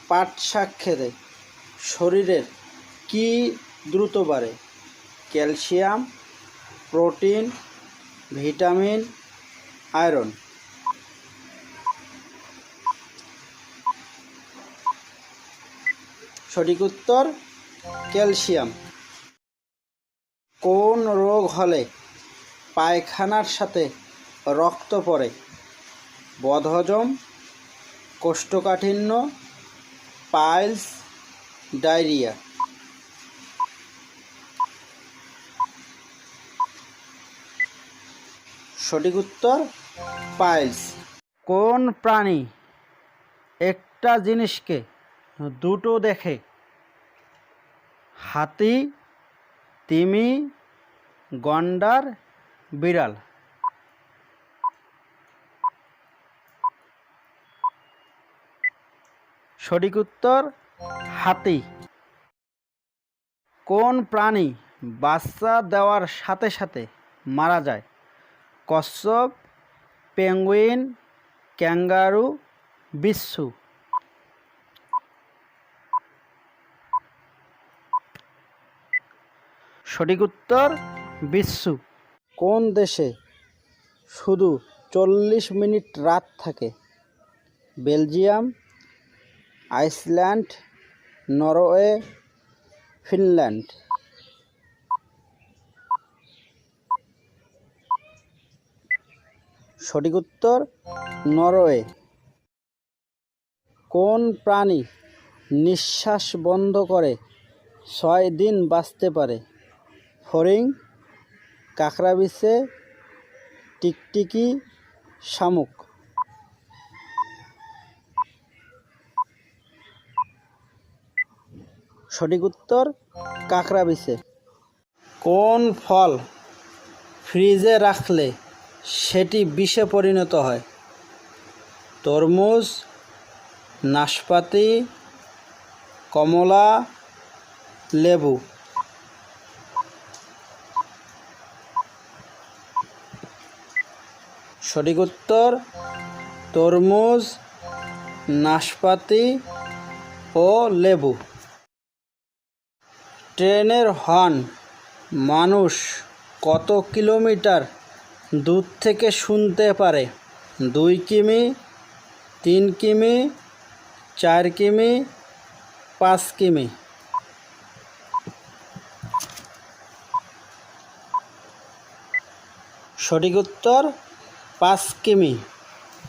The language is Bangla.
পাট শাক খেলে শরীরের কী দ্রুত বাড়ে? Calcium, protein, vitamin, iron. সঠিক উত্তর ক্যালসিয়াম। কোন রোগ হলে পায়খানার সাথে রক্ত পড়ে? বদহজম, কোষ্ঠকাঠিন্য, পাইলস, ডায়রিয়া। সঠিক উত্তর পাইলস। কোন প্রাণী একটা জিনিসকে দুটো দেখে? হাতি, তিমি, গন্ডার, বিড়াল। সঠিক উত্তর হাতি। কোন প্রাণী বাচ্চা দেওয়ার সাথে সাথে মারা যায়? কচ্ছপ, পেঙ্গুইন, ক্যাঙ্গারু, বিচ্ছু। সঠিক উত্তর বিচ্ছু। কোন দেশে শুধু 40 মিনিট রাত থাকে? Belgium, Iceland, Norway, Finland. সঠিক উত্তর নরওয়ে। কোন প্রাণী নিঃশ্বাস বন্ধ করে 6 দিন বাঁচতে পারে? ফড়িং, কাঁকড়াবিছে, টিকটিকি, শামুক। সঠিক উত্তর কাঁকড়াবিছে। কোন ফল ফ্রিজে রাখলে সেটি বিষে পরিণত হয়? তরমুজ, নাশপাতি, কমলা, লেবু। সঠিক উত্তর তরমুজ, নাশপাতি ও লেবু। ট্রেনের হর্ন মানুষ কত কিলোমিটার দূর থেকে শুনতে পারে? 2 কিমি, 3 কিমি, 4 কিমি, 5 কিমি। সঠিক উত্তর 5 কিমি।